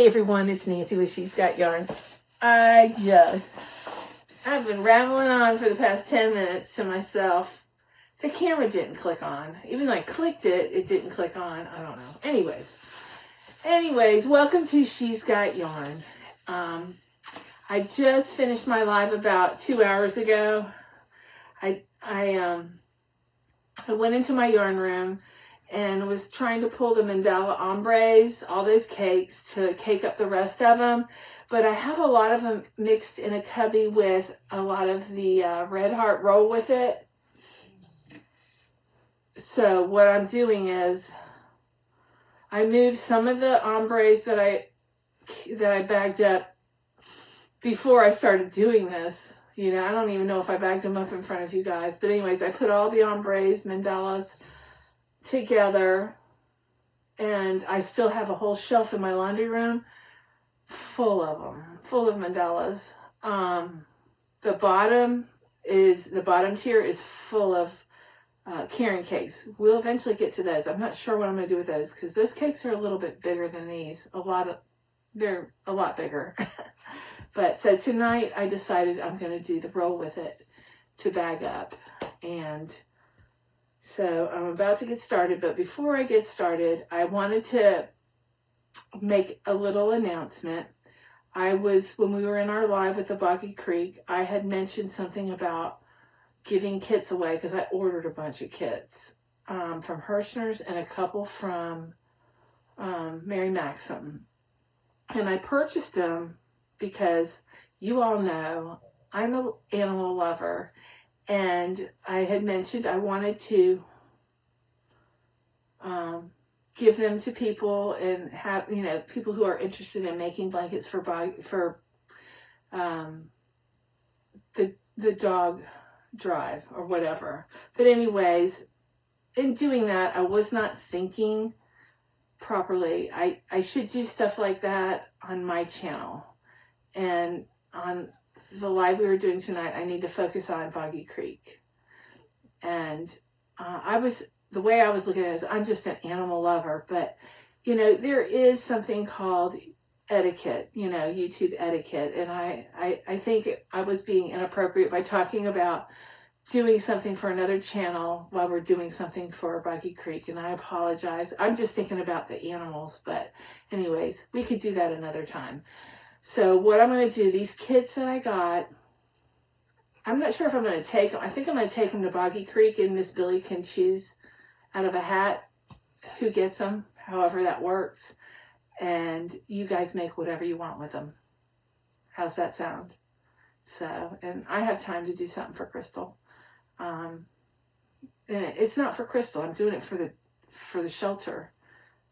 everyone, it's Nancy with She's Got Yarn. I've been rambling on for the past 10 minutes to myself. The camera didn't click on. Even though I clicked it, it didn't click on. I don't know. Anyways, welcome to She's Got Yarn. I just finished my live about 2 hours ago. I went into my yarn room and was trying to pull the mandala ombres, all those cakes, to cake up the rest of them. But I have a lot of them mixed in a cubby with a lot of the Red Heart roll with it. So what I'm doing is I moved some of the ombres that I bagged up before I started doing this. You know, I don't even know if I bagged them up in front of you guys. But anyways, I put all the ombres, mandalas together. And I still have a whole shelf in my laundry room full of them, full of mandalas. The bottom tier is full of Karen cakes. We'll eventually get to those. I'm not sure what I'm going to do with those because those cakes are a little bit bigger than these. They're a lot bigger. But so tonight I decided I'm going to do the roll with it to bag up. And so I'm about to get started. But before I get started, I wanted to make a little announcement. When we were in our live with the Boggy Creek, I had mentioned something about giving kits away because I ordered a bunch of kits from Hirschner's and a couple from Mary Maxim. And I purchased them because you all know I'm an animal lover, and I had mentioned I wanted to give them to people and have, people who are interested in making blankets for the dog drive or whatever. But anyways, in doing that, I was not thinking properly. I should do stuff like that on my channel. And on the live we were doing tonight, I need to focus on Boggy Creek. And the way I was looking at it is I'm just an animal lover. But, there is something called etiquette, YouTube etiquette. And I think I was being inappropriate by talking about doing something for another channel while we're doing something for Boggy Creek. And I apologize. I'm just thinking about the animals. But anyways, we could do that another time. So what I'm going to do, these kits that I got, I'm not sure if I'm going to take them. I think I'm going to take them to Boggy Creek, and Miss Billy can choose out of a hat who gets them, however that works. And you guys make whatever you want with them. How's that sound? So, and I have time to do something for Crystal. And it's not for Crystal. I'm doing it for the shelter,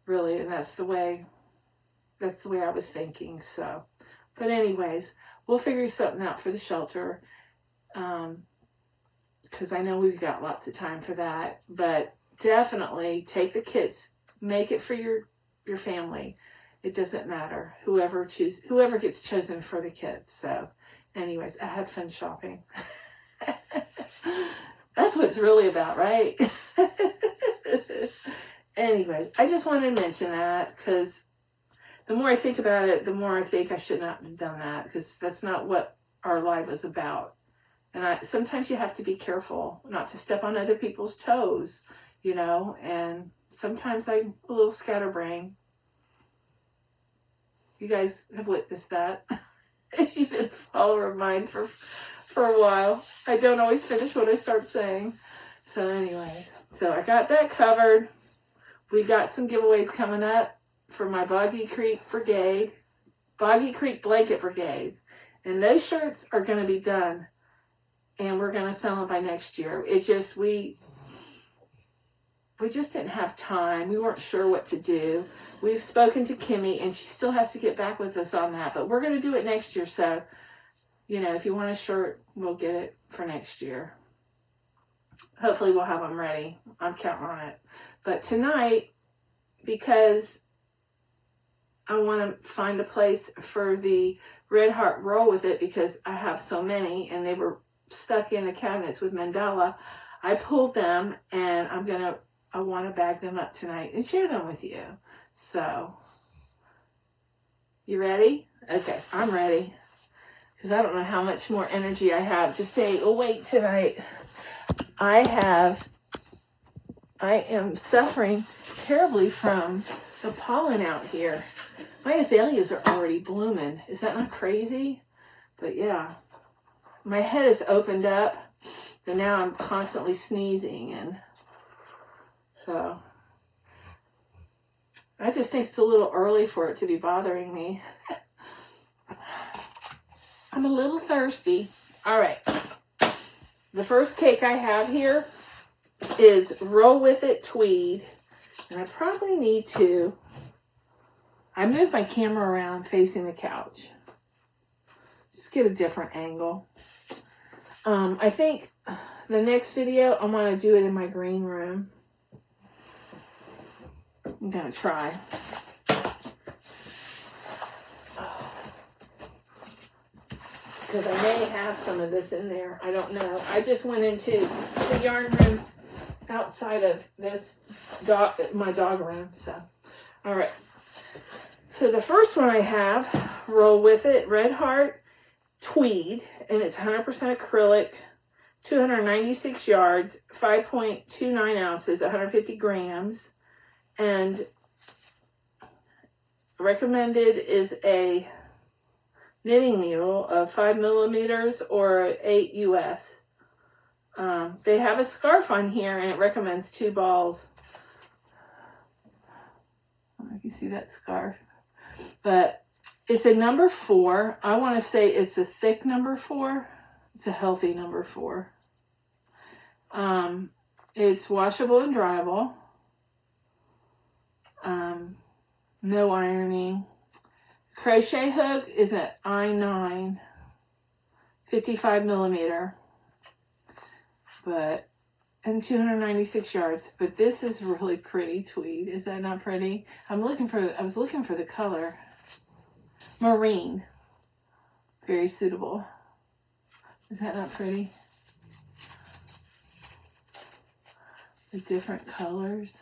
really. And that's the way I was thinking. So, but anyways, we'll figure something out for the shelter. Because I know we've got lots of time for that. But definitely take the kits, make it for your family. It doesn't matter. Whoever gets chosen for the kits. So anyways, I had fun shopping. That's what it's really about, right? Anyways, I just wanted to mention that because the more I think about it, the more I think I should not have done that because that's not what our life is about. And sometimes you have to be careful not to step on other people's toes, and sometimes I'm a little scatterbrain. You guys have witnessed that. If you've been a follower of mine for a while, I don't always finish what I start saying. So anyways, so I got that covered. We got some giveaways coming up for my Boggy Creek Brigade, Boggy Creek Blanket Brigade. And those shirts are going to be done. And we're going to sell them by next year. It's just, we just didn't have time. We weren't sure what to do. We've spoken to Kimmy, and she still has to get back with us on that. But we're going to do it next year. So, if you want a shirt, we'll get it for next year. Hopefully we'll have them ready. I'm counting on it. But tonight, because I want to find a place for the Red Heart roll with it because I have so many and they were stuck in the cabinets with mandala, I pulled them and I want to bag them up tonight and share them with you. So You ready? Okay, I'm ready. Because I don't know how much more energy I have to stay awake tonight. I am suffering terribly from the pollen out here. My azaleas are already blooming. Is that not crazy? But yeah, my head is opened up, and now I'm constantly sneezing, and so I just think it's a little early for it to be bothering me. I'm a little thirsty. All right. The first cake I have here is Roll With It Tweed. And I probably need to, I moved my camera around facing the couch. Just get a different angle. I think the next video, I want to do it in my green room. I'm going to try. Because I may have some of this in there. I don't know. I just went into the yarn room outside of this my dog room. So, all right. So the first one I have, Roll With It, Red Heart Tweed, and it's 100% acrylic, 296 yards, 5.29 ounces, 150 grams, and recommended is a knitting needle of 5 millimeters or 8 US. They have a scarf on here, and it recommends 2 balls. I don't know if you see that scarf. But it's a number 4. I want to say it's a thick number 4. It's a healthy number 4. It's washable and dryable. No ironing. Crochet hook is an I9, 55 millimeter. And 296 yards. But this is really pretty tweed. Is that not pretty? I was looking for the color. Marine. Very suitable. Is that not pretty? The different colors.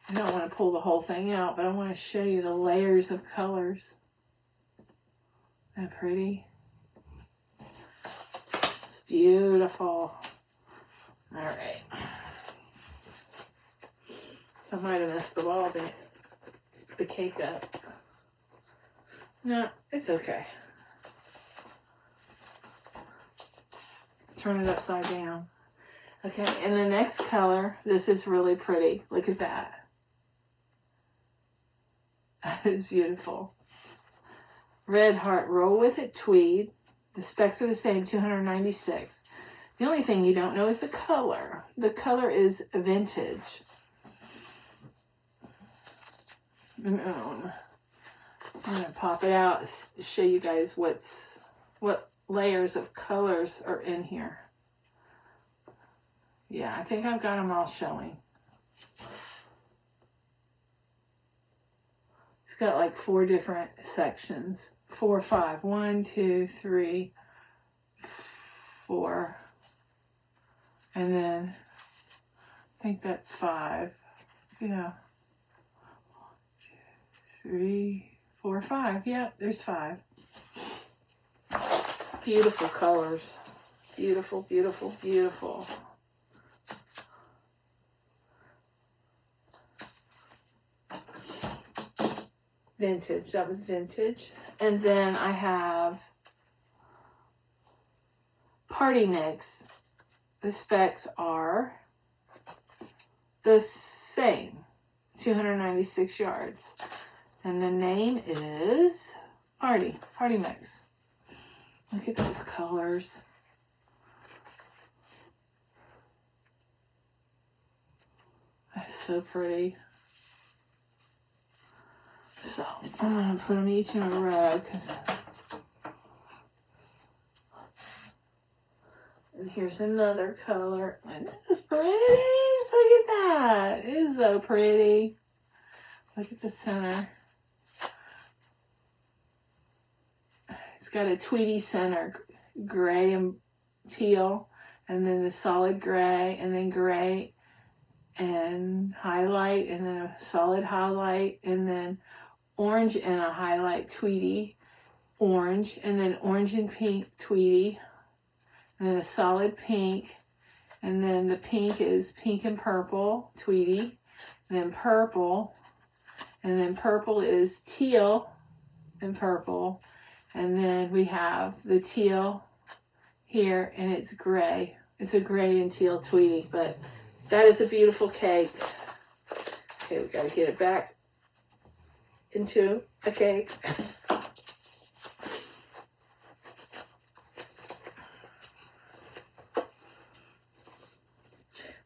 I don't want to pull the whole thing out, but I want to show you the layers of colors. Isn't that pretty? It's beautiful. All right. I might have messed the cake up. No, it's okay. Turn it upside down. Okay, and the next color, this is really pretty. Look at that. That is beautiful. Red Heart Roll With It Tweed. The specs are the same, 296. The only thing you don't know is the color. The color is vintage. I'm going to pop it out to show you guys what layers of colors are in here. Yeah, I think I've got them all showing. It's got like 4 different sections. 4 or 5. 1, 2, 3, 4. And then I think that's 5. Yeah. 3, 4, 5. Yeah, there's 5. Beautiful colors. Beautiful, beautiful, beautiful. Vintage. That was vintage. And then I have Party Mix. The specs are the same. 296 yards. And the name is Party Mix. Look at those colors. That's so pretty. So, I'm going to put them each in a row. And here's another color. And this is pretty. Look at that. It is so pretty. Look at the center. It's got a tweedy center. Gray and teal. And then the solid gray. And then gray and highlight. And then a solid highlight. And then orange and a highlight Tweedy, orange, and then orange and pink Tweedy, and then a solid pink, and then the pink is pink and purple Tweedy, and then purple, and then purple is teal and purple, and then we have the teal here, and it's gray. It's a gray and teal Tweedy, but that is a beautiful cake. Okay, we got to get it back into a cake.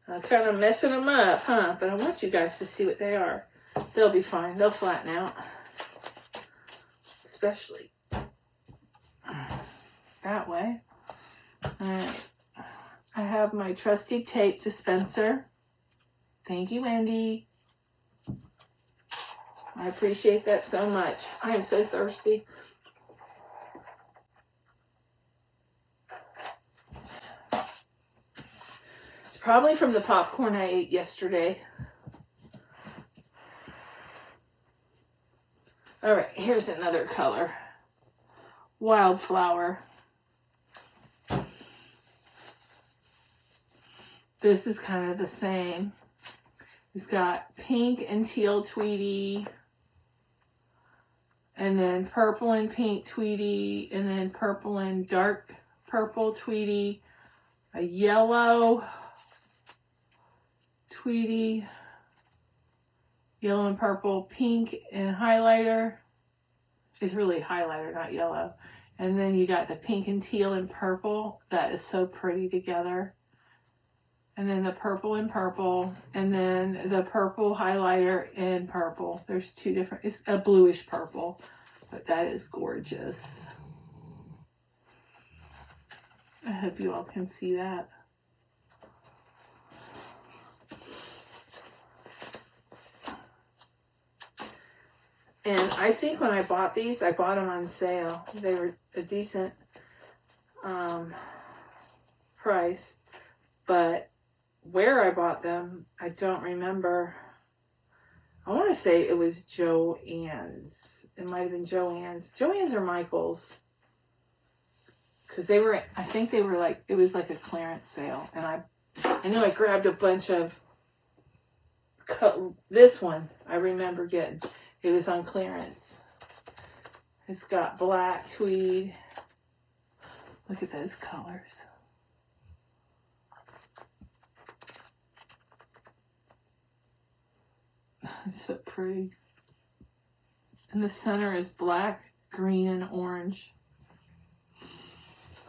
I'm kind of messing them up, huh? But I want you guys to see what they are. They'll be fine. They'll flatten out. Especially that way. Alright. I have my trusty tape dispenser. Thank you, Wendy. I appreciate that so much. I am so thirsty. It's probably from the popcorn I ate yesterday. Alright, here's another color. Wildflower. This is kind of the same. It's got pink and teal Tweedy, and then purple and pink Tweedy, and then purple and dark purple Tweedy, a yellow Tweedy, yellow and purple, pink and highlighter. It's really highlighter, not yellow. And then you got the pink and teal and purple. That is so pretty together. And then the purple and purple, and then the purple highlighter and purple. There's two different, it's a bluish purple, but that is gorgeous. I hope you all can see that. And I think when I bought these, I bought them on sale. They were a decent price, but where I bought them, I don't remember. I want to say it was Joann's. It might have been Joann's. Joann's or Michael's. Because they were, I think they were like, it was like a clearance sale. And I know I grabbed a bunch of, this one I remember getting. It was on clearance. It's got black tweed. Look at those colors. It's so pretty. And the center is black, green, and orange.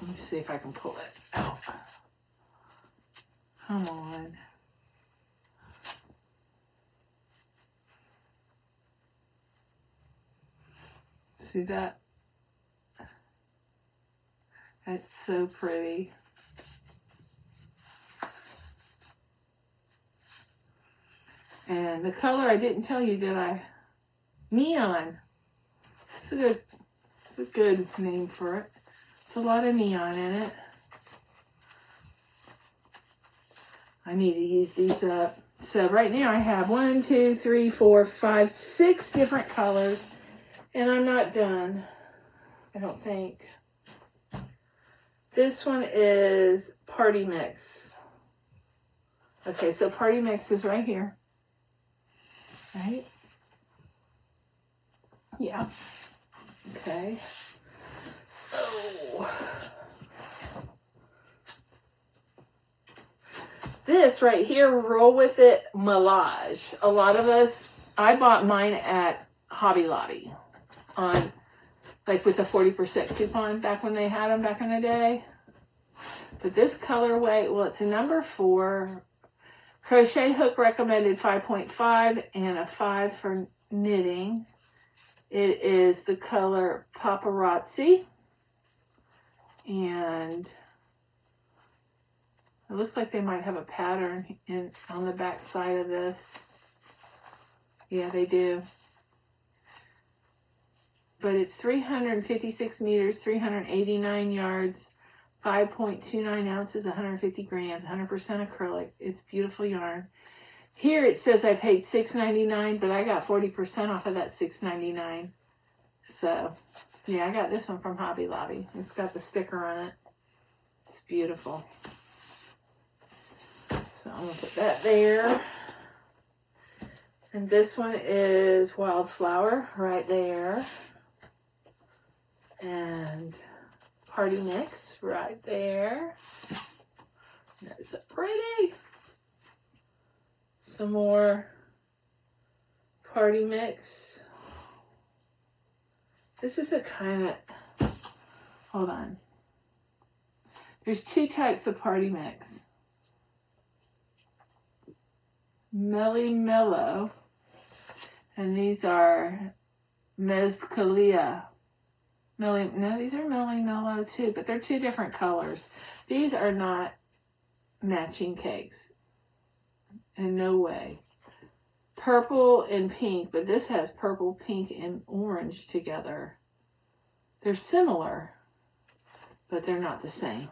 Let me see if I can pull it out. Come on. See that? That's so pretty. And the color I didn't tell you, did I? Neon. It's a good name for it. It's a lot of neon in it. I need to use these up. So right now I have 1, 2, 3, 4, 5, 6 different colors. And I'm not done, I don't think. This one is Party Mix. Okay, so Party Mix is right here. Right? Yeah. Okay. Oh. This right here, Roll With It Melange. A lot of us, I bought mine at Hobby Lobby on, like with a 40% coupon back when they had them back in the day. But this colorway, well, it's a number 4. Crochet hook recommended 5.5 and a 5 for knitting. It is the color Paparazzi. And it looks like they might have a pattern on the back side of this. Yeah, they do. But it's 356 meters, 389 yards, 5.29 ounces, 150 grams, 100% acrylic. It's beautiful yarn. Here it says I paid $6.99, but I got 40% off of that $6.99. So, yeah, I got this one from Hobby Lobby. It's got the sticker on it. It's beautiful. So I'm going to put that there. And this one is Wildflower right there. And Party Mix right there. That's so pretty. Some more Party Mix. This is a kind of, hold on. There's two types of Party Mix. Melly Mellow, and these are Mezcalia. No, these are Melly Mellow too, but they're two different colors. These are not matching cakes. In no way. Purple and pink, but this has purple, pink, and orange together. They're similar, but they're not the same.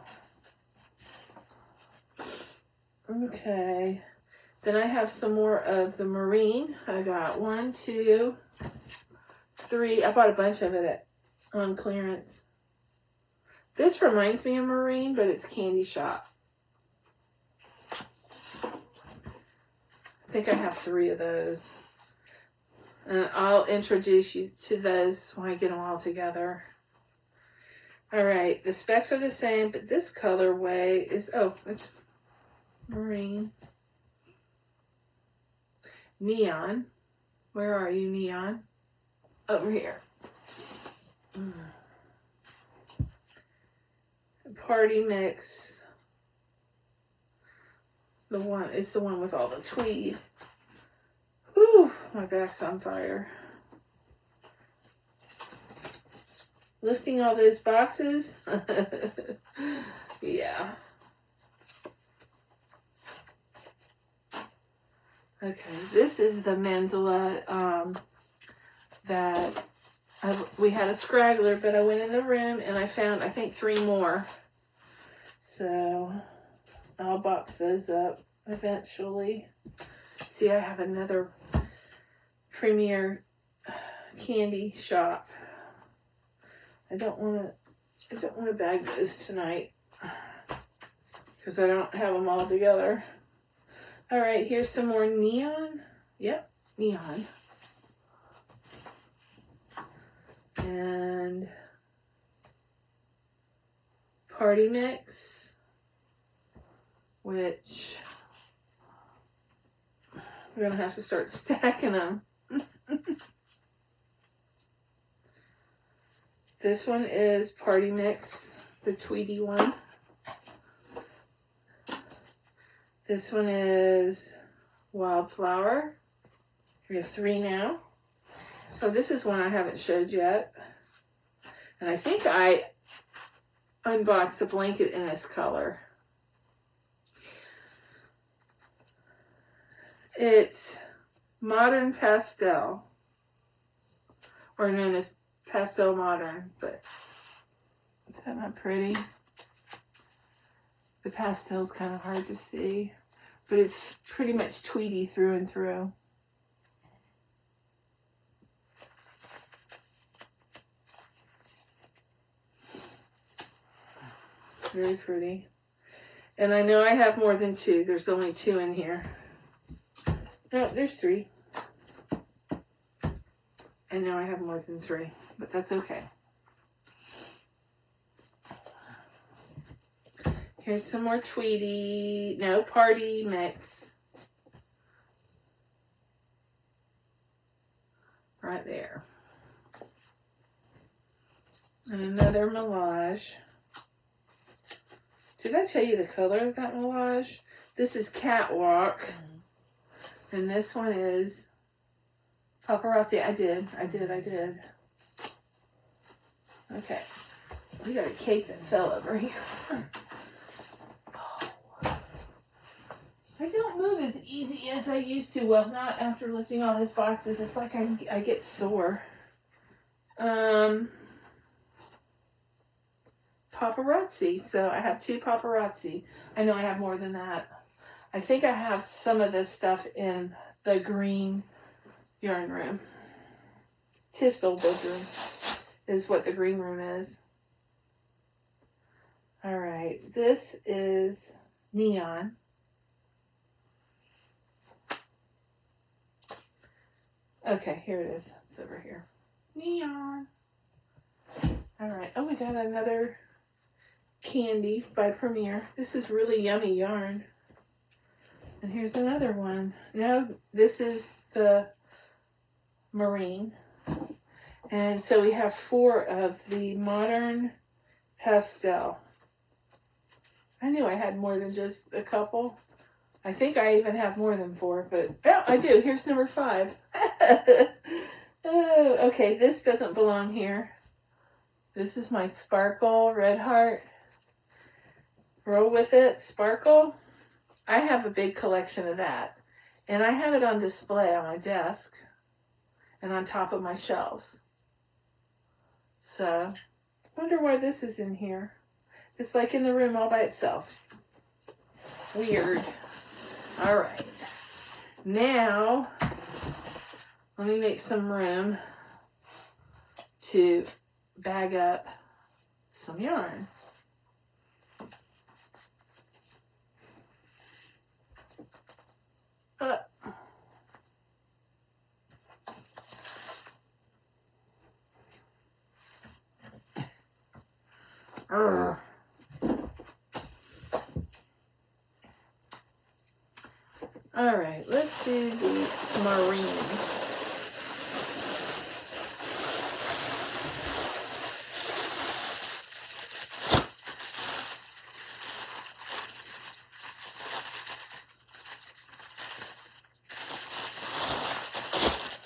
Okay. Then I have some more of the marine. I got 1, 2, 3. I bought a bunch of it on clearance. This reminds me of marine, but it's Candy Shop. I think I have 3 of those. And I'll introduce you to those when I get them all together. Alright, the specs are the same, but this colorway is, it's marine. Neon. Where are you, Neon? Over here. Party Mix. It's the one with all the tweed. Whew, my back's on fire. Lifting all those boxes. Yeah. Okay, this is the mandala that we had a scraggler, but I went in the room and I found, I think, 3 more. So I'll box those up eventually. See, I have another Premier Candy Shop. I don't want to bag those tonight because I don't have them all together. All right, here's some more neon. Yep, neon. And Party Mix, which we're going to have to start stacking them. This one is Party Mix, the Tweedy one. This one is Wildflower. We have 3 now. Oh, this is one I haven't showed yet. And I think I unboxed the blanket in this color. It's Modern Pastel, or known as Pastel Modern, but is that not pretty? The pastel's kind of hard to see, but it's pretty much tweedy through and through. Very pretty. And I know I have more than 2. There's only 2 in here. No, there's 3. I know I have more than 3, but that's okay. Here's some more Tweedy. No, Party Mix. Right there. And another Melange. Did I tell you the color of that Melange? This is Catwalk. And this one is Paparazzi. I did. Okay. We got a cake that fell over here. I don't move as easy as I used to. Well, not after lifting all these boxes. It's like I get sore. Paparazzi. So I have 2 Paparazzi. I know I have more than that. I think I have some of this stuff in the green yarn room. Tiff's old bedroom is what the green room is. All right, this is neon. Okay, here it is. It's over here. Neon. All right. Oh, we got another candy by Premier. This is really yummy yarn. And here's another one. No, this is the marine. And so we have 4 of the modern pastel. I knew I had more than just a couple. I think I even have more than 4, but oh, I do. Here's number 5. Oh, okay, this doesn't belong here. This is my Sparkle Red Heart. Roll with it, Sparkle. I have a big collection of that. And I have it on display on my desk and on top of my shelves. So, I wonder why this is in here. It's like in the room all by itself. Weird. All right. Now, let me make some room to bag up some yarn. All right, let's do the marine.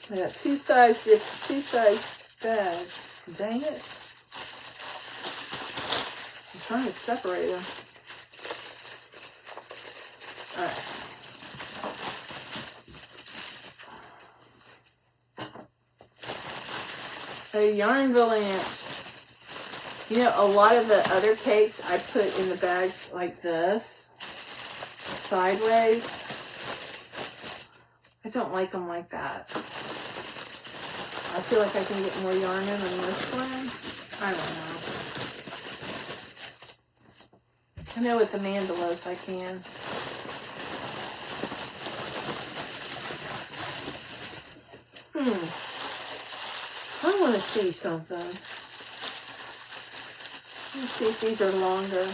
I got two size bags. Dang it. I'm trying to separate them. All right. A yarn avalanche. You know, a lot of the other cakes I put in the bags like this, sideways. I don't like them like that. I feel like I can get more yarn in on this one. I don't know. I know with the mandalas I can. I want to see something. Let's see if these are longer.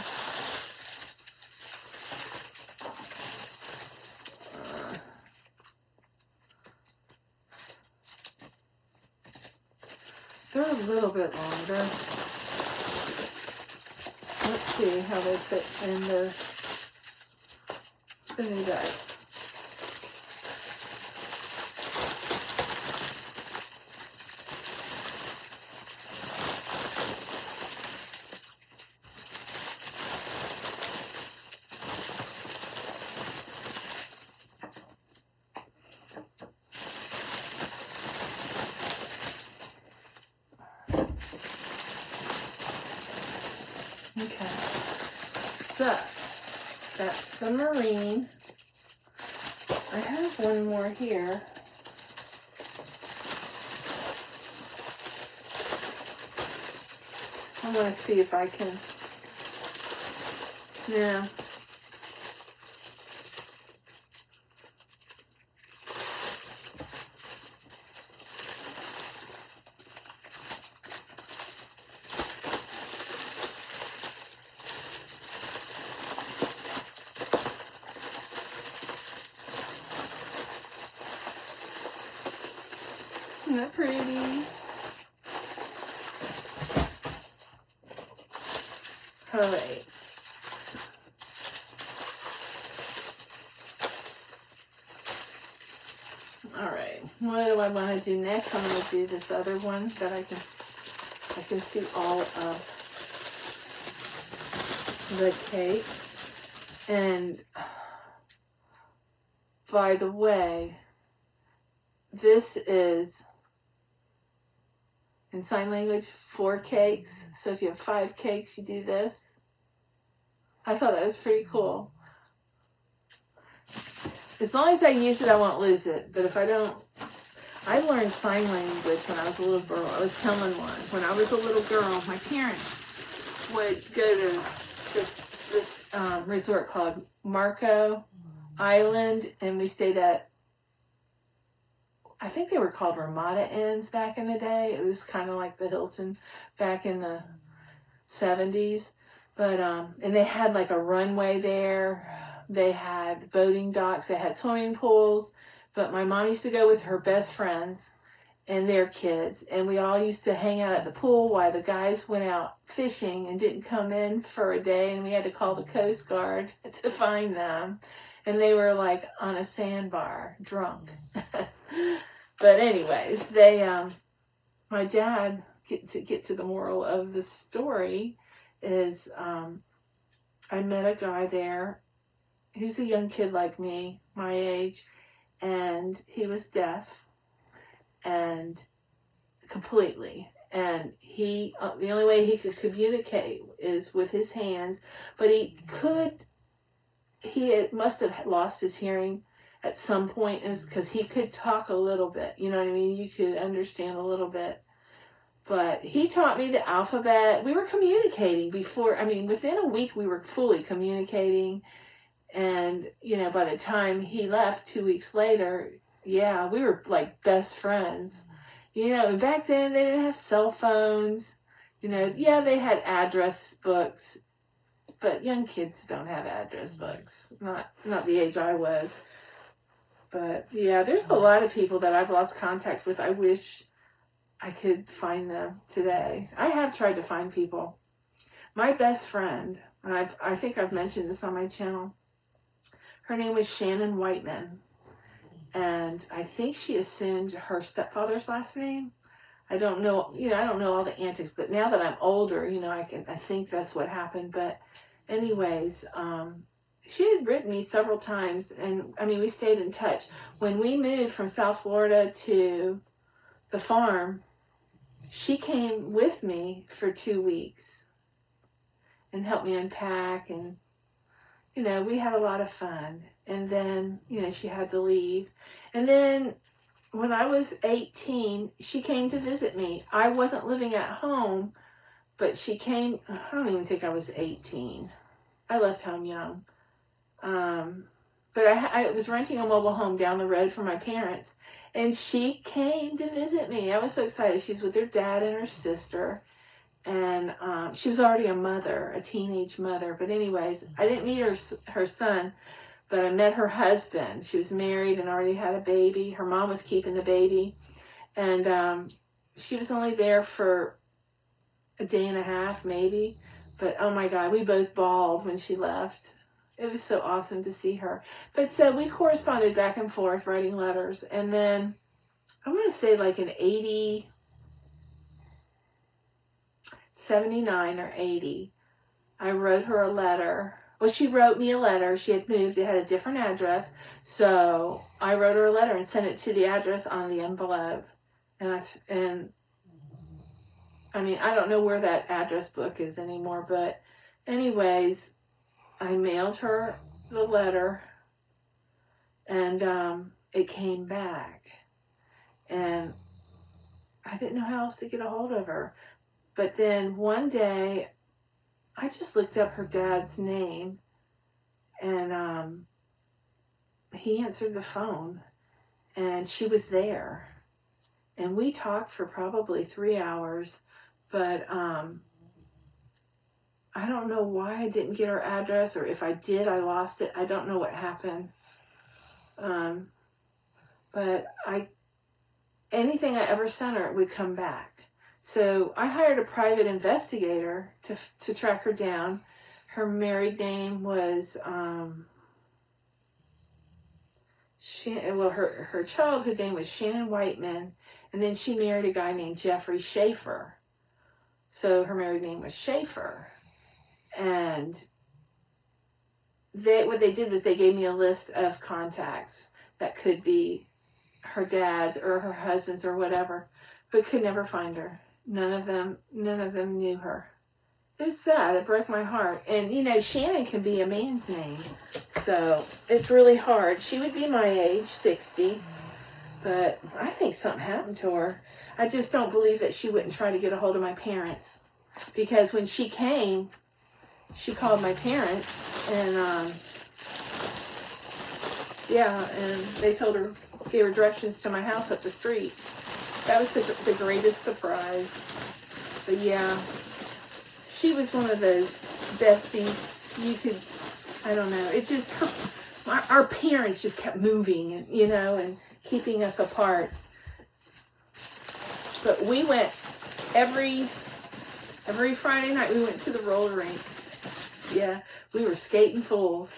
They're a little bit longer. Let's see how they fit in the spinning bag. Okay, so that's the marine. I have one more here. I want to see if I can. No. Isn't that pretty? All right. All right. What do I want to do next? I'm going to do this other one that I can see all of the cakes. And by the way, this is in sign language 4 cakes. So if you have 5 cakes, you do this. I thought that was pretty cool. As long as I use it, I won't lose it. But if I don't, I learned sign language when I was a little girl. I was telling one. When I was a little girl, my parents would go to this resort called Marco Island, and we stayed at, I think they were called Ramada Inns back in the day. It was kind of like the Hilton back in the 70s. But, and they had like a runway there. They had boating docks. They had swimming pools. But my mom used to go with her best friends and their kids. And we all used to hang out at the pool while the guys went out fishing and didn't come in for a day. And we had to call the Coast Guard to find them. And they were like on a sandbar, drunk. But anyways, my dad, get to the moral of the story, is I met a guy there. He was a young kid like me, my age, and he was deaf, and completely. And he, the only way he could communicate is with his hands, but he must have lost his hearing at some point, is because he could talk a little bit. You know what I mean? You could understand a little bit. But he taught me the alphabet. We were communicating within a week we were fully communicating. And, by the time he left 2 weeks later, yeah, we were like best friends. And back then they didn't have cell phones. Yeah, they had address books. But young kids don't have address books. Not the age I was. But yeah, there's a lot of people that I've lost contact with. I wish I could find them today. I have tried to find people. My best friend, and I think I've mentioned this on my channel, her name was Shannon Whiteman. And I think she assumed her stepfather's last name. I don't know, I don't know all the antics, but now that I'm older, I think that's what happened. But anyways, she had written me several times, and we stayed in touch. When we moved from South Florida to the farm, she came with me for 2 weeks and helped me unpack, and we had a lot of fun. And then she had to leave. And then when I was 18, she came to visit me. I wasn't living at home, but she came. I don't even think I was 18. I left home young. But I was renting a mobile home down the road from my parents, and she came to visit me. I was so excited. She's with her dad and her sister, and she was already a mother, a teenage mother. But anyways, I didn't meet her son, but I met her husband. She was married and already had a baby. Her mom was keeping the baby, and she was only there for a day and a half, maybe. But oh my God, we both bawled when she left. It was so awesome to see her. But so we corresponded back and forth, writing letters. And then I want to say like in 79 or 80, I wrote her a letter. Well, she wrote me a letter. She had moved. It had a different address. So I wrote her a letter and sent it to the address on the envelope. And I don't know where that address book is anymore. But anyways, I mailed her the letter, and it came back. And I didn't know how else to get a hold of her. But then one day, I just looked up her dad's name, and he answered the phone, and she was there. And we talked for probably 3 hours, but I don't know why I didn't get her address, or if I did, I lost it. I don't know what happened. But anything I ever sent her would come back. So I hired a private investigator to track her down. Her married name was, her childhood name was Shannon Whiteman, and then she married a guy named Jeffrey Schaefer. So her married name was Schaefer. And what they did was they gave me a list of contacts that could be her dad's or her husband's or whatever, but could never find her. None of them knew her. It's sad. It broke my heart. And, you know, Shannon can be a man's name. So it's really hard. She would be my age, 60. But I think something happened to her. I just don't believe that she wouldn't try to get a hold of my parents. Because when she came, she called my parents. And, yeah, and they told her, gave her directions to my house up the street. That was the greatest surprise. But yeah, she was one of those besties you could, I don't know, it just, our parents just kept moving, and you know, and keeping us apart. But we went every Friday night, we went to the roller rink. Yeah, we were skating fools.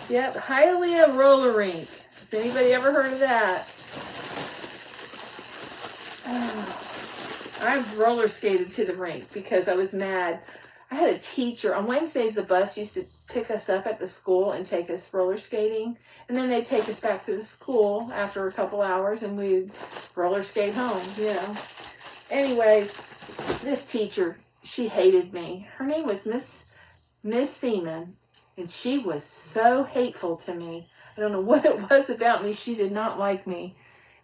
Yep, Hialeah roller rink. Has anybody ever heard of that? I've roller skated to the rink because I was mad. I had a teacher. On Wednesdays, the bus used to pick us up at the school and take us roller skating. And then they'd take us back to the school after a couple hours and we'd roller skate home, you know. Anyway, this teacher, she hated me. Her name was Miss Seaman. And she was so hateful to me. I don't know what it was about me. She did not like me.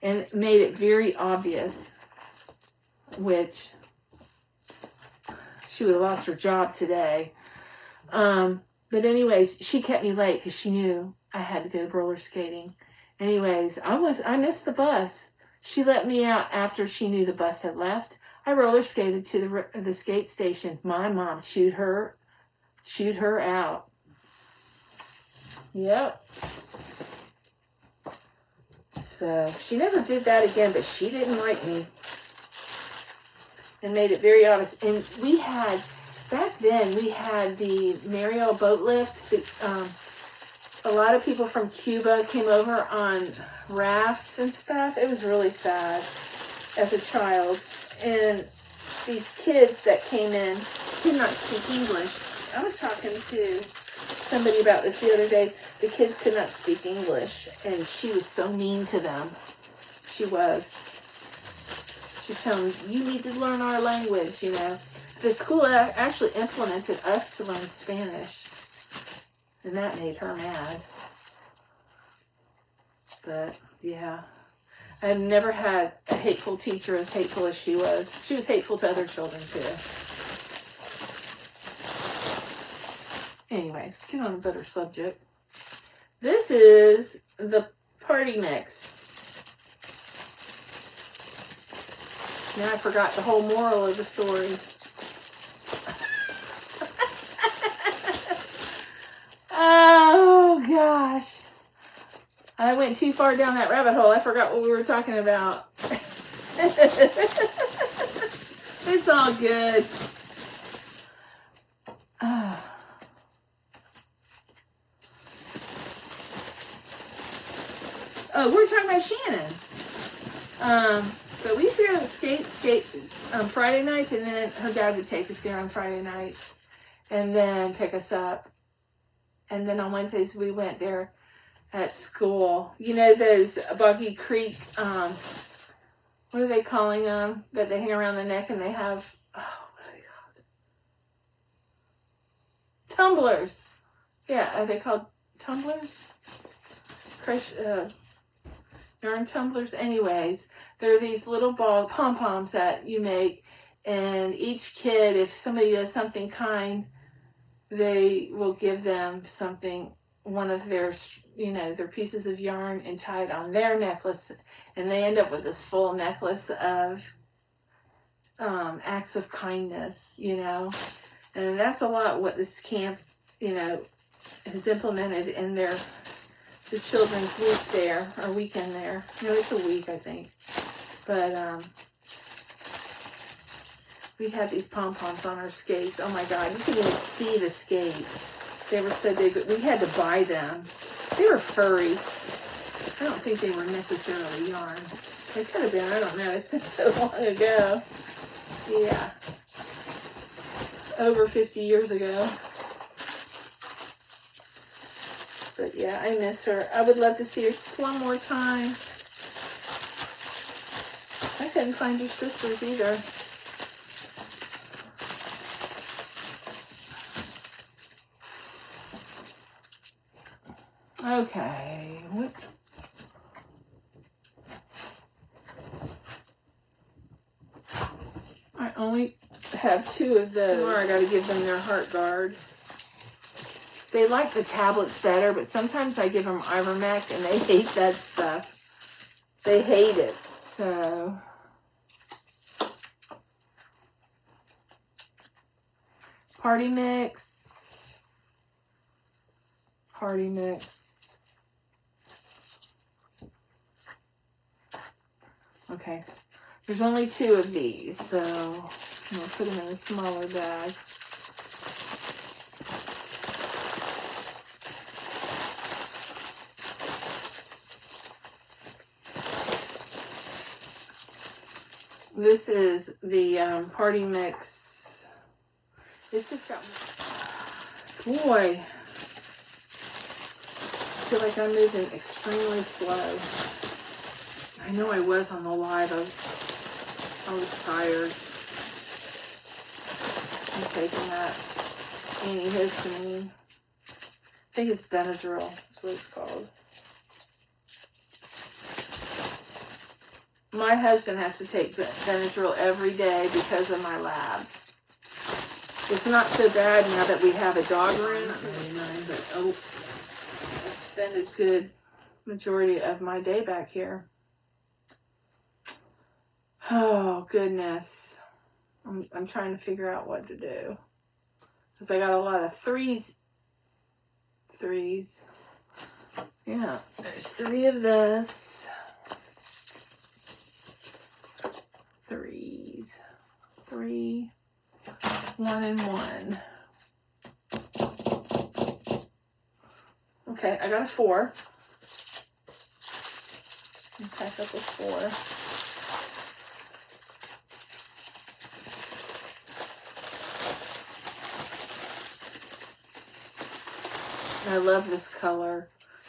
And made it very obvious. Which, she would have lost her job today. But anyways, she kept me late because she knew I had to go roller skating. Anyways, I missed the bus. She let me out after she knew the bus had left. I roller skated to the skate station. My mom chewed her out. Yep. So she never did that again, but she didn't like me. And made it very obvious. And we had, back then, we had the Mariel boat lift. A lot of people from Cuba came over on rafts and stuff. It was really sad as a child. And these kids that came in did not speak English. I was talking to somebody about this the other day. The kids could not speak English, and she was so mean to them. She was. She'd tell them, you need to learn our language, you know. The school actually implemented us to learn Spanish, and that made her mad. But, yeah. I've never had a hateful teacher as hateful as she was. She was hateful to other children, too. Anyways, get on a better subject. This is the party mix. Now I forgot the whole moral of the story. Oh, gosh. I went too far down that rabbit hole. I forgot what we were talking about. It's all good. Oh, we were talking about Shannon. But we used to go skate on Friday nights, and then her dad would take us there on Friday nights, and then pick us up. And then on Wednesdays we went there at school. You know those Boggy Creek, what are they calling them? That they hang around the neck and they have, what are they called? Tumblers. Yeah, are they called tumblers? Yarn tumblers. Anyways, they're these little pom-poms that you make, and each kid, if somebody does something kind, they will give them something, one of their, you know, their pieces of yarn, and tie it on their necklace, and they end up with this full necklace of acts of kindness, you know. And that's a lot what this camp, you know, has implemented in the children's week there, or weekend there. No, it's a week, I think. But we had these pom-poms on our skates. Oh my God, you couldn't even see the skate. They were so big, but we had to buy them. They were furry. I don't think they were necessarily yarn. They could have been, I don't know. It's been so long ago. Yeah. Over 50 years ago. But yeah, I miss her. I would love to see her just one more time. I couldn't find her sisters either. Okay, what? I only have 2 of those. Tomorrow I gotta give them their heart guard. They like the tablets better, but sometimes I give them Ivermectin and they hate that stuff. They hate it. So, party mix. Party mix. Okay. There's only 2 of these, so I'm going to put them in a smaller bag. This is the party mix. It's just got... Boy. I feel like I'm moving extremely slow. I know I was on the live. I was tired. I'm taking that antihistamine. I think it's Benadryl. That's what it's called. My husband has to take Benadryl every day because of my labs. It's not so bad now that we have a dog room. Not really mine, but I spend a good majority of my day back here. Oh, goodness. I'm trying to figure out what to do. Because I got a lot of threes. Yeah, there's 3 of this. 3s. 3. 1 and 1. Okay, I got a 4. Pack up a 4. I love this color.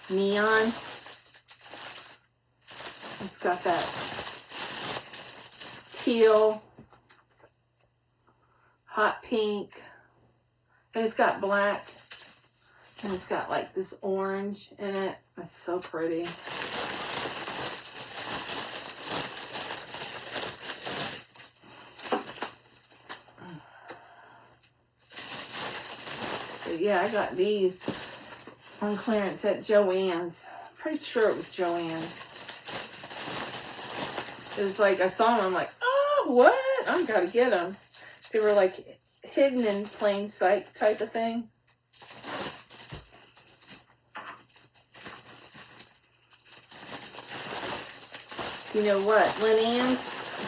Neon. It's got that teal, hot pink, and it's got black, and it's got like this orange in it. It's so pretty. But yeah, I got these on clearance at Joann's. I'm pretty sure it was Joann's. It was like, I saw them, I'm like, oh, what? I gotta get them. They were like hidden in plain sight type of thing. You know what?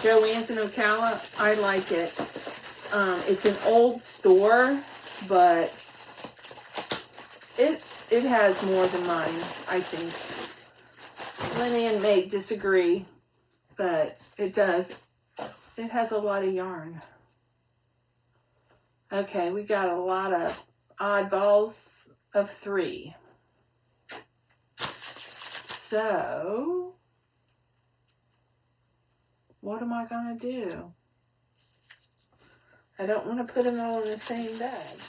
Joann's in Ocala, I like it. It's an old store, but it has more than mine, I think. Lynn may disagree, but it does. It has a lot of yarn. Okay, we got a lot of oddballs of 3. So, what am I going to do? I don't want to put them all in the same bag.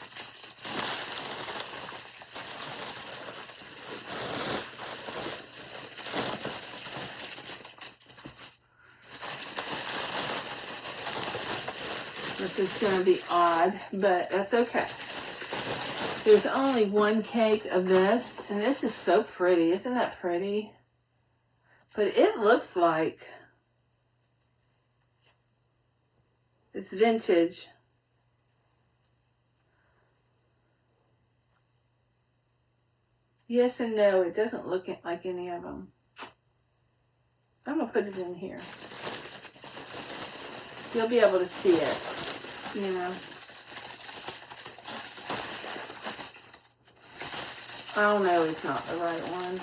This is going to be odd, but that's okay. There's only 1 cake of this, and this is so pretty. Isn't that pretty? But it looks like it's vintage. Yes and no, it doesn't look like any of them. I'm going to put it in here. You'll be able to see it, you know. I know it's not the right one.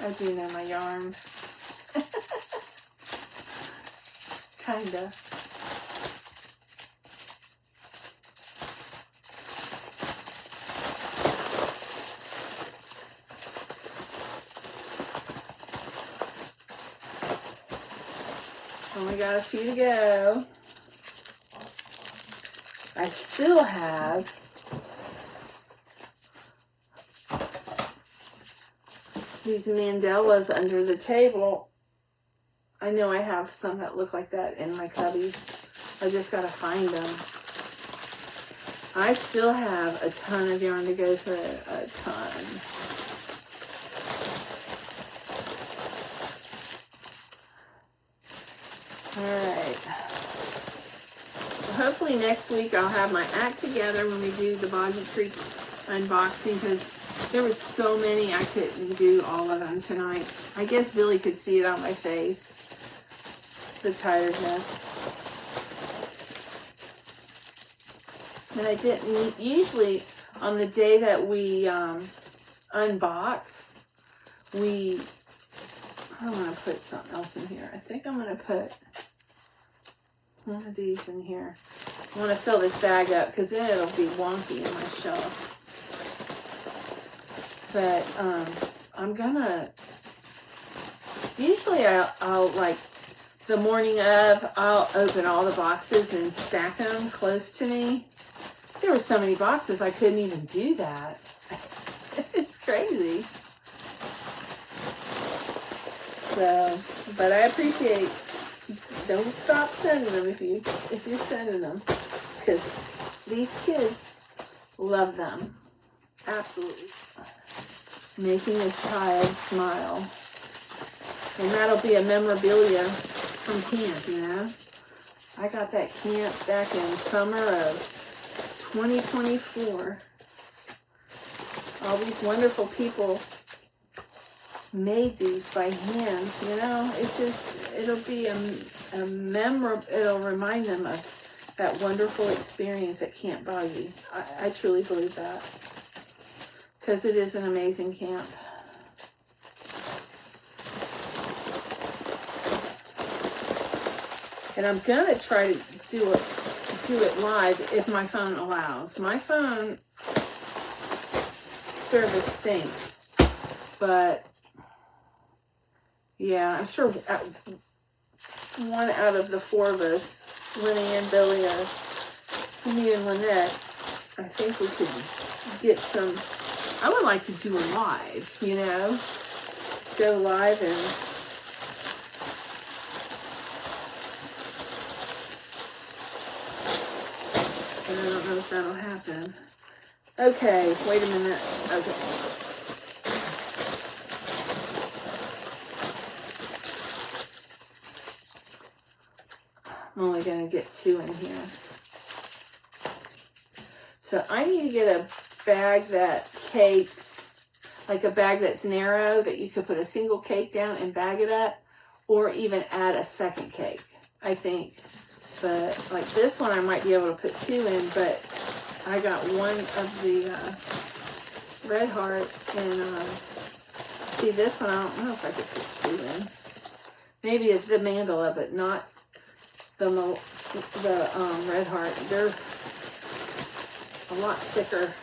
I do know my yarn. Kinda. Only got a few to go. I still have these mandalas under the table. I know I have some that look like that in my cubby. I just gotta find them. I still have a ton of yarn to go through, a ton. Alright. So hopefully next week I'll have my act together when we do the Boggy Creek unboxing, because there were so many I couldn't do all of them tonight. I guess Billy could see it on my face, the tiredness. And I didn't, usually on the day that we unbox, I want to put something else in here. I think I'm going to put one of these in here. I want to fill this bag up because then it'll be wonky in my shelf. But I'm going to, usually I'll like the morning of, I'll open all the boxes and stack them close to me. There were so many boxes I couldn't even do that. It's crazy. So, but I appreciate. Don't stop sending them if you're sending them, because these kids love them. Absolutely. Making a child smile, and that'll be a memorabilia from camp. You know, I got that camp back in summer of 2024. All these wonderful people made these by hand. You know, it'll be a memorable, it'll remind them of that wonderful experience at Camp Boggy. I truly believe that, because it is an amazing camp. And I'm gonna try to do it live if my phone allows. My phone service stinks, but yeah, I'm sure one out of the four of us, Lenny and Billy, or me and Lynette, I think we could get some. I would like to do a live, you know, go live and I don't know if that'll happen. Okay, wait a minute. Okay. I'm only going to get 2 in here. So I need to get a bag that cakes, like a bag that's narrow that you could put a single cake down and bag it up, or even add a second cake, I think. But like this one, I might be able to put 2 in, but I got one of the Red Heart, and see this one, I don't know if I could put 2 in. Maybe it's the mandala, but not the Red Heart. They're a lot thicker.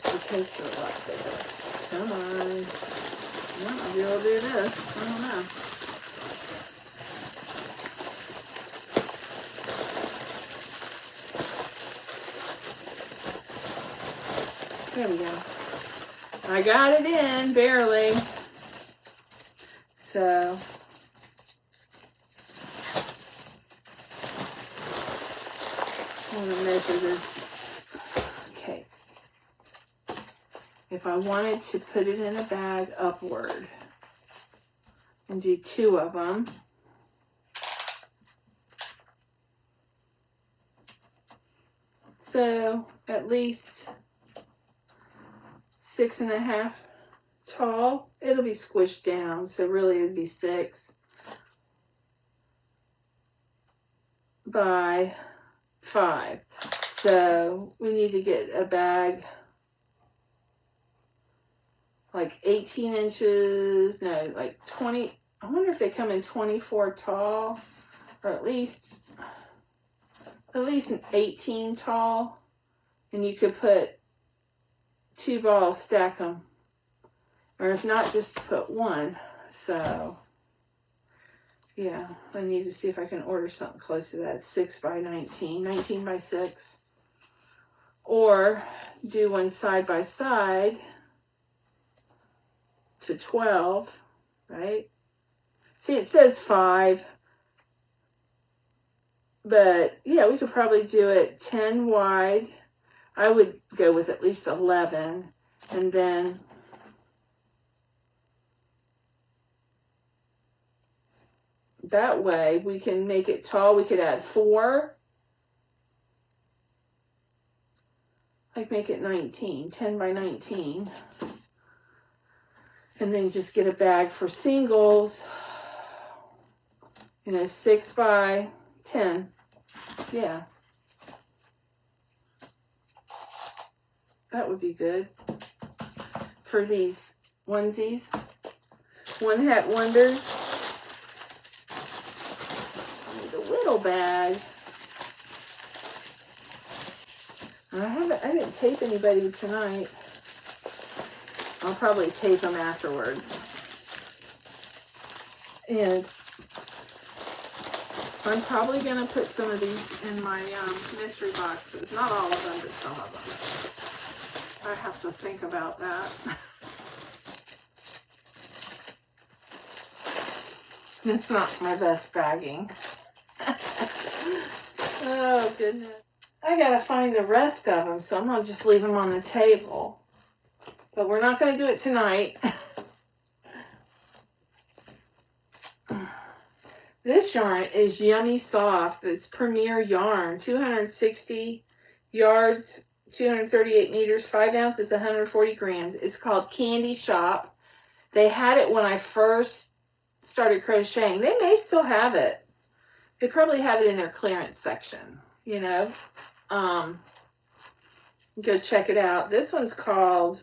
The cakes are a lot thicker. Come on. Well, I'll be able to do this. I don't know. There we go. I got it in, barely. So, I'm going to measure this. Okay. If I wanted to put it in a bag upward and do 2 of them, so at least 6.5 tall. It'll be squished down, so really it'd be 6 by 5. So we need to get a bag like 18 inches, no, like 20. I wonder if they come in 24 tall, or at least an 18 tall, and you could put 2 balls, stack them, or if not, just put 1. So yeah, I need to see if I can order something close to that. 6 by 19, 19 by 6, or do one side by side to 12, right? See, it says 5. But yeah, we could probably do it 10 wide. I would go with at least 11. And then that way we can make it tall. We could add 4. Like make it 19, 10 by 19. And then just get a bag for singles. 6 by 10. Yeah. That would be good for these onesies. One Hat Wonders. I need a little bag. I didn't tape anybody tonight. I'll probably tape them afterwards. And I'm probably going to put some of these in my mystery boxes. Not all of them, but some of them. I have to think about that. It's not my best bagging. Oh, goodness. I got to find the rest of them, so I'm going to just leave them on the table. But we're not going to do it tonight. This yarn is Yummy Soft. It's Premier Yarn. 260 yards, 238 meters, 5 ounces, 140 grams. It's called Candy Shop. They had it when I first started crocheting. They may still have it. They probably have it in their clearance section, Go check it out. This one's called...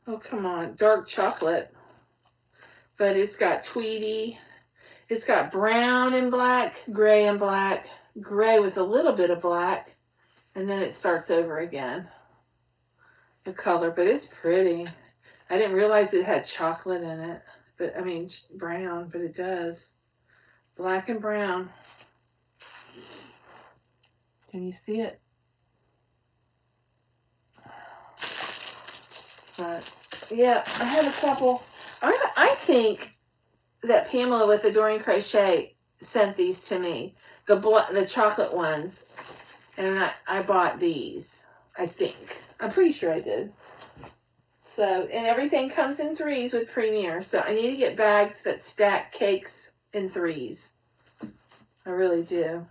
Oh, come on. Dark Chocolate. But it's got Tweedy. It's got brown and black, gray and black, gray with a little bit of black, and then it starts over again. The color, but it's pretty. I didn't realize it had chocolate in it. But, I mean, brown, but it does. Black and brown. Can you see it? But, yeah, I had a couple. I think that Pamela with Adoring Crochet sent these to me. The chocolate ones. And I bought these. I think. I'm pretty sure I did. So, and everything comes in 3s with Premier. So I need to get bags that stack cakes in 3s. I really do.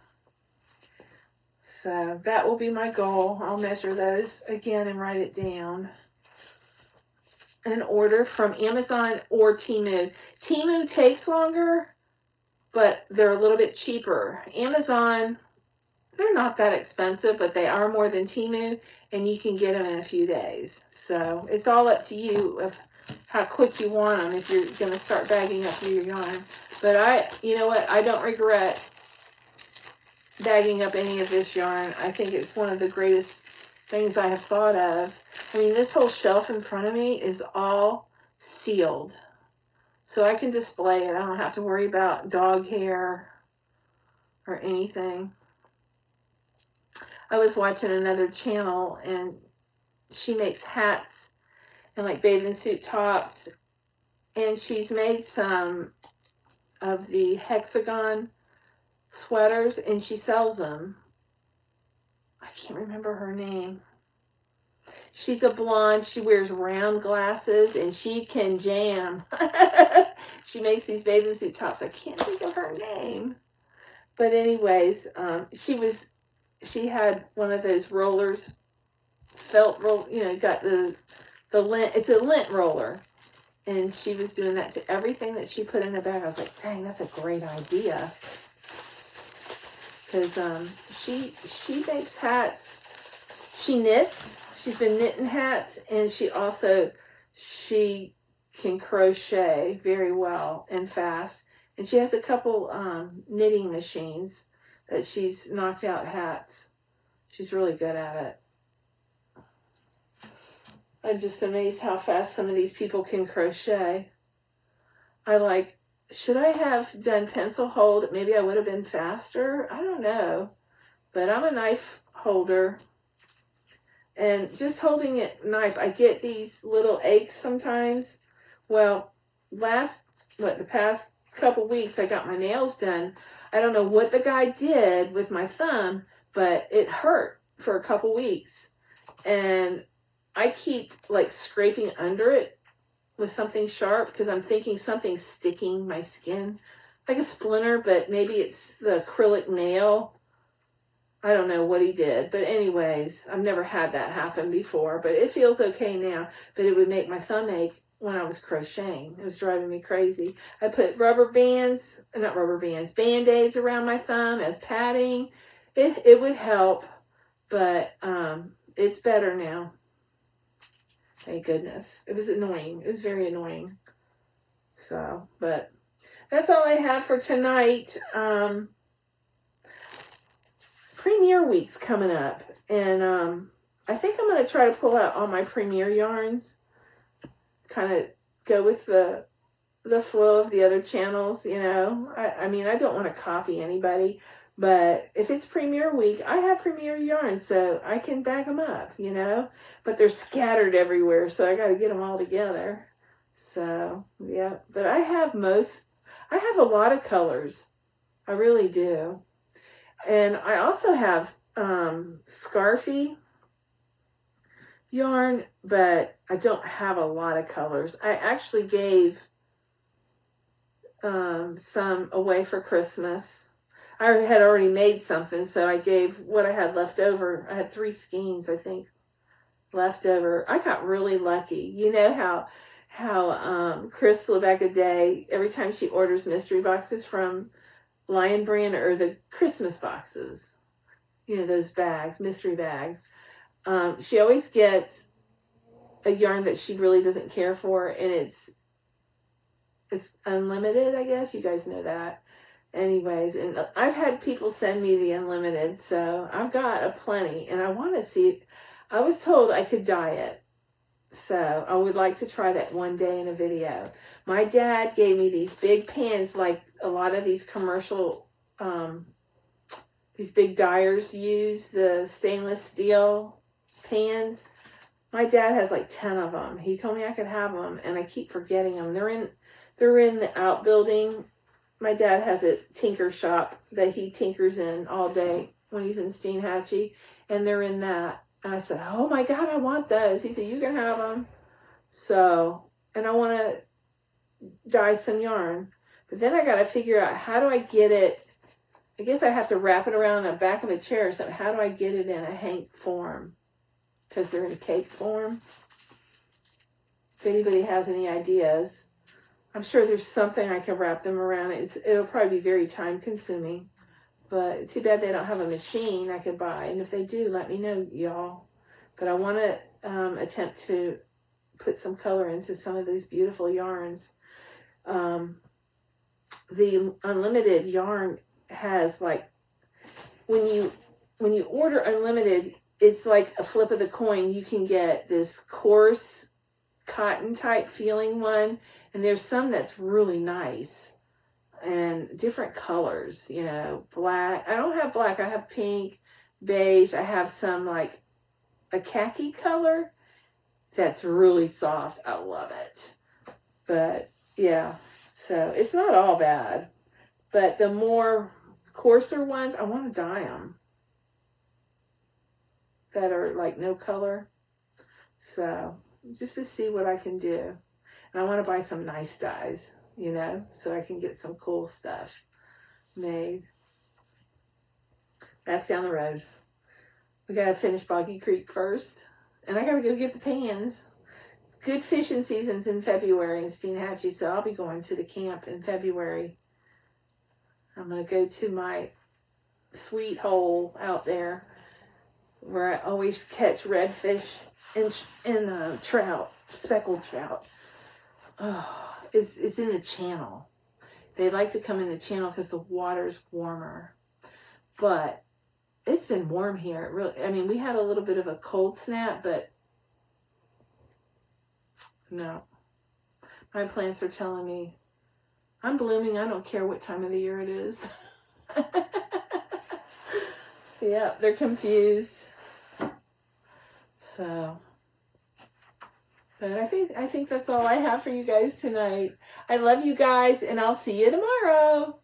So that will be my goal. I'll measure those again and write it down. An order from Amazon or Temu. Temu takes longer, but they're a little bit cheaper. Amazon, they're not that expensive, but they are more than Temu, and you can get them in a few days. So it's all up to you of how quick you want them if you're going to start bagging up your yarn. But you know what? I don't regret bagging up any of this yarn. I think it's one of the greatest things I have thought of. I mean, this whole shelf in front of me is all sealed. So I can display it. I don't have to worry about dog hair or anything. I was watching another channel and she makes hats and like bathing suit tops. And she's made some of the hexagon sweaters and she sells them. I can't remember her name. She's a blonde. She wears round glasses and she can jam. She makes these bathing suit tops. I can't think of her name. But anyways, she had one of those rollers, felt roll, got the lint. It's a lint roller. And she was doing that to everything that she put in a bag. I was like, dang, that's a great idea. Because she makes hats. She knits. She's been knitting hats. And she can crochet very well and fast. And she has a couple knitting machines that she's knocked out hats. She's really good at it. I'm just amazed how fast some of these people can crochet. Should I have done pencil hold? Maybe I would have been faster. I don't know. But I'm a knife holder. And just holding it knife, I get these little aches sometimes. Well, the past couple weeks, I got my nails done. I don't know what the guy did with my thumb, but it hurt for a couple weeks. And I keep like scraping under it with something sharp because I'm thinking something's sticking my skin. Like a splinter, but maybe it's the acrylic nail. I don't know what he did. But anyways, I've never had that happen before. But it feels okay now. But it would make my thumb ache when I was crocheting. It was driving me crazy. I put Band-Aids around my thumb as padding. It would help. But it's better now. Thank goodness. It was annoying. It was very annoying. So, but that's all I have for tonight. Premiere week's coming up. And I think I'm going to try to pull out all my premiere yarns. Kind of go with the flow of the other channels, you know. I mean, I don't want to copy anybody. But if it's premiere week, I have premiere yarns, so I can bag them up, you know. But they're scattered everywhere, so I got to get them all together. So, yeah. But I have a lot of colors. I really do. And I also have Scarfy yarn, but I don't have a lot of colors. I actually gave some away for Christmas. I had already made something, so I gave what I had left over. I had 3 skeins, I think, left over. I got really lucky. You know how Crystal back a day, every time she orders mystery boxes from Lion Brand or the Christmas boxes, you know, those bags, mystery bags, she always gets a yarn that she really doesn't care for, and it's unlimited, I guess. You guys know that. Anyways, and I've had people send me the unlimited, so I've got a plenty, and I want to see it. I was told I could dye it, so I would like to try that one day in a video. My dad gave me these big pans, like a lot of these commercial, these big dyers use, the stainless steel pans. My dad has like 10 of them. He told me I could have them, and I keep forgetting them. They're in the outbuilding. My dad has a tinker shop that he tinkers in all day when he's in Steenhatchee, and they're in that. And I said, oh my God, I want those. He said, you can have them. So, and I want to dye some yarn. But then I got to figure out, how do I get it? I guess I have to wrap it around the back of a chair or something. How do I get it in a hank form? Because they're in cake form. If anybody has any ideas. I'm sure there's something I can wrap them around. It'll probably be very time consuming. But too bad they don't have a machine I could buy. And if they do, let me know, y'all. But I want to attempt to put some color into some of these beautiful yarns. The unlimited yarn has, like, when you order unlimited, it's like a flip of the coin. You can get this coarse cotton type feeling one, and there's some that's really nice and different colors, you know, black. I don't have black. I have pink, beige. I have some like a khaki color that's really soft. I love it. But yeah, so it's not all bad, but the more coarser ones, I want to dye them that are like no color. So just to see what I can do. And I want to buy some nice dyes, you know, so I can get some cool stuff made. That's down the road. We got to finish Boggy Creek first. And I got to go get the pans. Good fishing season's in February in Steenhatchee, so I'll be going to the camp in February. I'm going to go to my sweet hole out there where I always catch redfish and trout, speckled trout. Oh, it's in the channel. They like to come in the channel because the water's warmer. But it's been warm here. It really, I mean, we had a little bit of a cold snap, but no. My plants are telling me, I'm blooming. I don't care what time of the year it is. Yeah, they're confused. So, but I think that's all I have for you guys tonight. I love you guys, and I'll see you tomorrow.